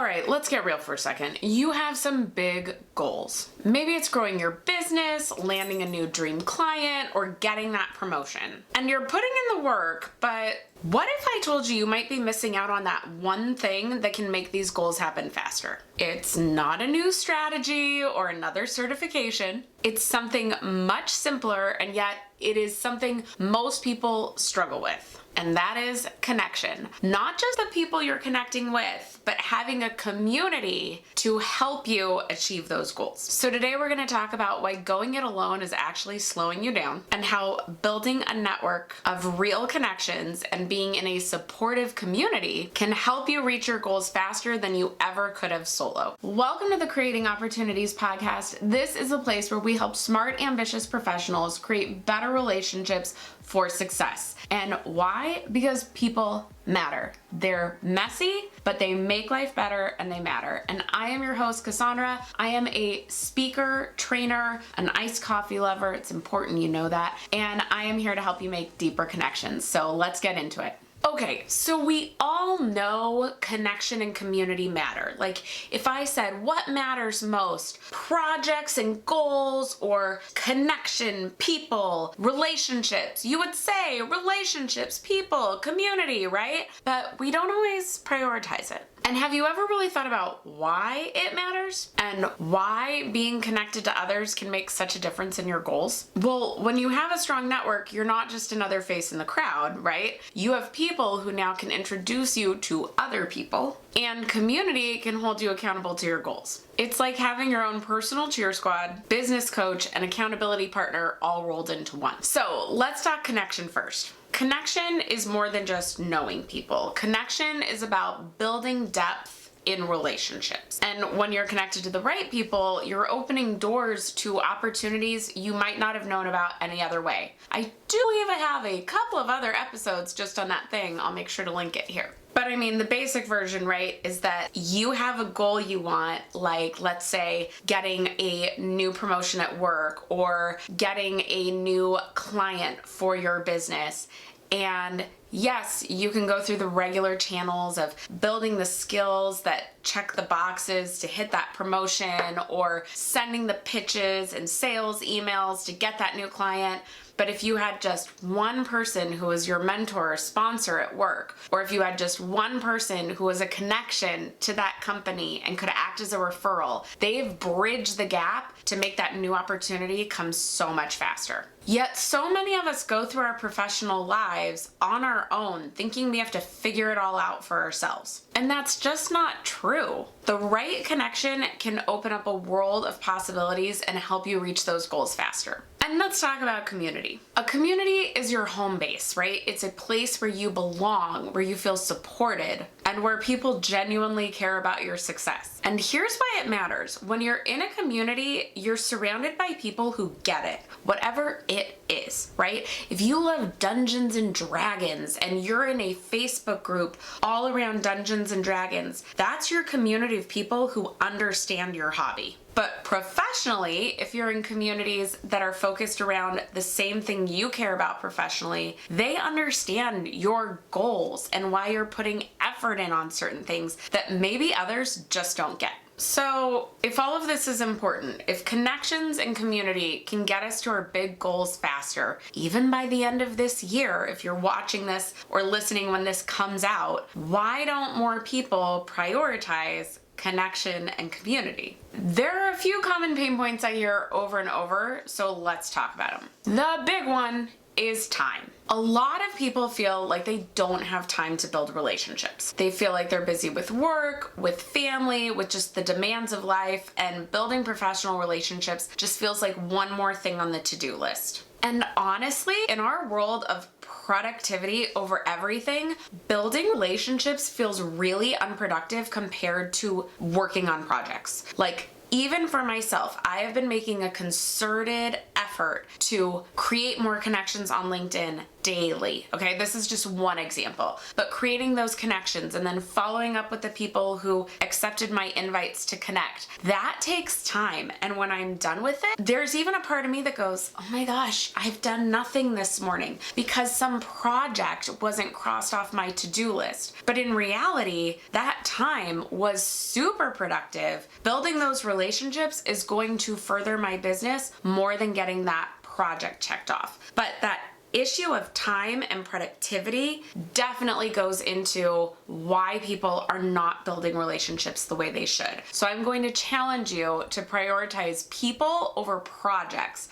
right, let's get real for a second. You have some big goals. Maybe it's growing your business, landing a new dream client, or getting that promotion. And you're putting in the work, but what if I told you might be missing out on that one thing that can make these goals happen faster? It's not a new strategy or another certification. It's something much simpler, and yet it is something most people struggle with. And that is connection. Not just the people you're connecting with, but having a community to help you achieve those goals. So today we're going to talk about why going it alone is actually slowing you down, and how building a network of real connections and being in a supportive community can help you reach your goals faster than you ever could have solo. Welcome to the Creating Opportunities podcast. This is a place where we help smart, ambitious professionals create better relationships for success. And why? Because people matter. They're messy, but they make life better and they matter. And I am your host, Cassandra. I am a speaker, trainer, an iced coffee lover. It's important you know that. And I am here to help you make deeper connections. So let's get into it. Okay, so we all know connection and community matter. Like if I said what matters most, projects and goals, or connection, people, relationships, you would say relationships, people, community, right? But we don't always prioritize it. And have you ever really thought about why it matters and why being connected to others can make such a difference in your goals? Well, when you have a strong network, you're not just another face in the crowd, right? You have people who now can introduce you to other people, and community can hold you accountable to your goals. It's like having your own personal cheer squad, business coach, and accountability partner all rolled into one. So let's talk connection first. Connection is more than just knowing people. Connection is about building depth in relationships. And when you're connected to the right people, you're opening doors to opportunities you might not have known about any other way. I do believe I have a couple of other episodes just on that thing. I'll make sure to link it here. But I mean, the basic version, right, is that you have a goal you want, like let's say getting a new promotion at work or getting a new client for your business. And yes, you can go through the regular channels of building the skills that check the boxes to hit that promotion, or sending the pitches and sales emails to get that new client. But if you had just one person who was your mentor or sponsor at work, or if you had just one person who was a connection to that company and could act as a referral, they've bridged the gap to make that new opportunity come so much faster. Yet so many of us go through our professional lives on our own, thinking we have to figure it all out for ourselves. And that's just not true. The right connection can open up a world of possibilities and help you reach those goals faster. And let's talk about community. A community is your home base, right? It's a place where you belong, where you feel supported, and where people genuinely care about your success. And here's why it matters. When you're in a community, you're surrounded by people who get it, whatever it is, right? If you love Dungeons and Dragons and you're in a Facebook group all around Dungeons and Dragons, that's your community of people who understand your hobby. But professionally, if you're in communities that are focused around the same thing you care about professionally, they understand your goals and why you're putting effort in on certain things that maybe others just don't get. So if all of this is important, if connections and community can get us to our big goals faster, even by the end of this year, if you're watching this or listening when this comes out, why don't more people prioritize connection and community? There are a few common pain points I hear over and over, so let's talk about them. The big one is time. A lot of people feel like they don't have time to build relationships. They feel like they're busy with work, with family, with just the demands of life, and building professional relationships just feels like one more thing on the to-do list. And honestly, in our world of productivity over everything, building relationships feels really unproductive compared to working on projects. Like, even for myself, I have been making a concerted effort to create more connections on LinkedIn, daily. Okay, this is just one example, but creating those connections and then following up with the people who accepted my invites to connect, that takes time. And when I'm done with it, there's even a part of me that goes, oh my gosh, I've done nothing this morning because some project wasn't crossed off my to-do list. But in reality, that time was super productive. Building those relationships is going to further my business more than getting that project checked off. But that issue of time and productivity definitely goes into why people are not building relationships the way they should. So I'm going to challenge you to prioritize people over projects.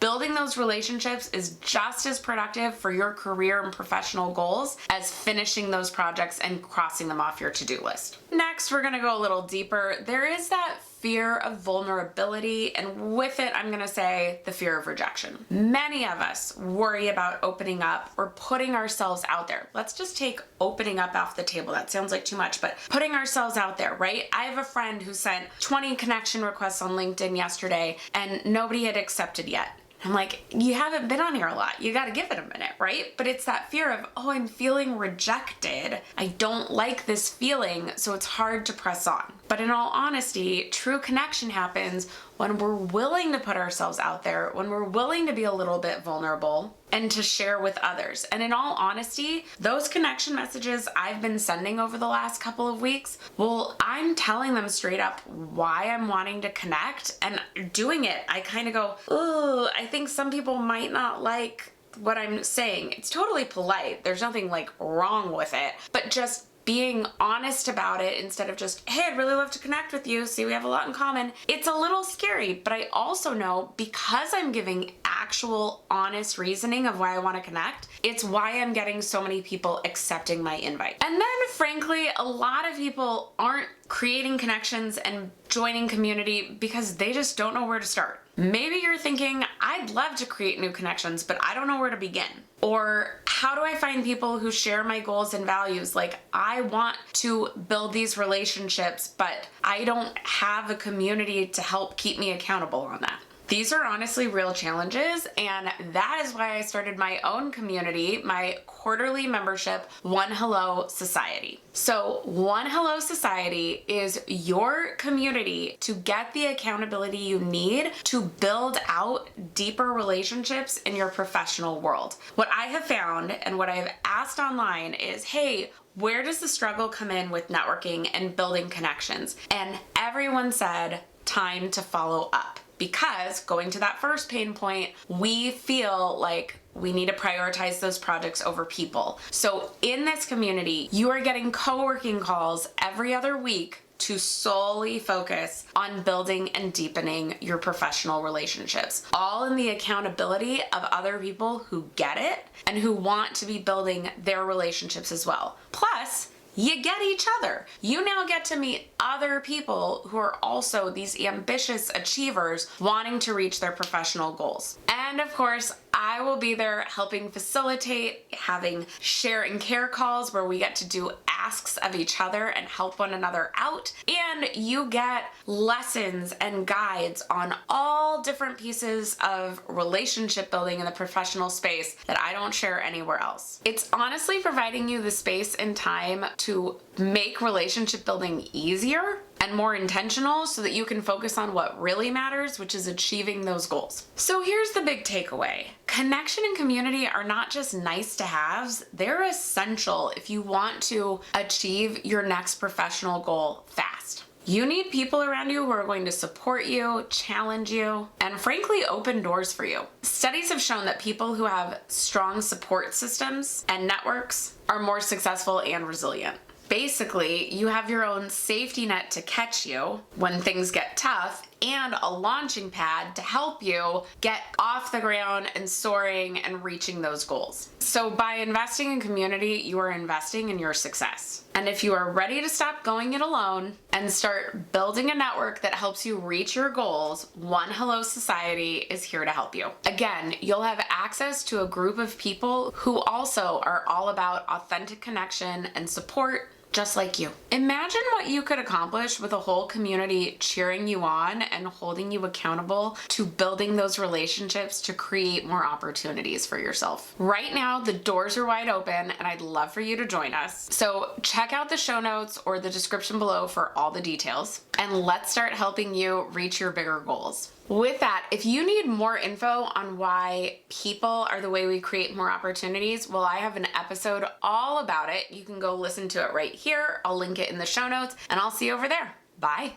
Building those relationships is just as productive for your career and professional goals as finishing those projects and crossing them off your to-do list. Next, we're gonna go a little deeper. There is that fear of vulnerability, and with it, I'm gonna say the fear of rejection. Many of us worry about opening up or putting ourselves out there. Let's just take opening up off the table. That sounds like too much, but putting ourselves out there, right? I have a friend who sent 20 connection requests on LinkedIn yesterday and nobody had accepted yet. I'm like, you haven't been on here a lot. You got to give it a minute, right? But it's that fear of, oh, I'm feeling rejected. I don't like this feeling, so it's hard to press on. But in all honesty, true connection happens when we're willing to put ourselves out there, when we're willing to be a little bit vulnerable and to share with others. And in all honesty, those connection messages I've been sending over the last couple of weeks, well, I'm telling them straight up why I'm wanting to connect and doing it. I kind of go, oh, I think some people might not like what I'm saying. It's totally polite. There's nothing like wrong with it, but just being honest about it instead of just, hey, I'd really love to connect with you. See, we have a lot in common. It's a little scary, but I also know because I'm giving actual honest reasoning of why I want to connect, it's why I'm getting so many people accepting my invite. And then frankly, a lot of people aren't creating connections and joining community because they just don't know where to start. Maybe you're thinking, I'd love to create new connections, but I don't know where to begin. Or how do I find people who share my goals and values? Like, I want to build these relationships, but I don't have a community to help keep me accountable on that. These are honestly real challenges, and that is why I started my own community, my quarterly membership, One Hello Society. So One Hello Society is your community to get the accountability you need to build out deeper relationships in your professional world. What I have found and what I've asked online is, hey, where does the struggle come in with networking and building connections? And everyone said, time to follow up. Because going to that first pain point, we feel like we need to prioritize those projects over people. So in this community, you are getting co-working calls every other week to solely focus on building and deepening your professional relationships, all in the accountability of other people who get it and who want to be building their relationships as well. Plus, you get each other. You now get to meet other people who are also these ambitious achievers wanting to reach their professional goals. And of course, I will be there helping facilitate, having share and care calls where we get to do asks of each other and help one another out. And you get lessons and guides on all different pieces of relationship building in the professional space that I don't share anywhere else. It's honestly providing you the space and time to make relationship building easier and more intentional so that you can focus on what really matters, which is achieving those goals. So here's the big takeaway. Connection and community are not just nice to haves, they're essential if you want to achieve your next professional goal fast. You need people around you who are going to support you, challenge you, and frankly, open doors for you. Studies have shown that people who have strong support systems and networks are more successful and resilient. Basically, you have your own safety net to catch you when things get tough and a launching pad to help you get off the ground and soaring and reaching those goals. So by investing in community, you are investing in your success. And if you are ready to stop going it alone and start building a network that helps you reach your goals, One Hello Society is here to help you. Again, you'll have access to a group of people who also are all about authentic connection and support, just like you. Imagine what you could accomplish with a whole community cheering you on and holding you accountable to building those relationships to create more opportunities for yourself. Right now, the doors are wide open and I'd love for you to join us. So check out the show notes or the description below for all the details, and let's start helping you reach your bigger goals. With that, if you need more info on why people are the way we create more opportunities, well, I have an episode all about it. You can go listen to it right here. I'll link it in the show notes, and I'll see you over there. Bye.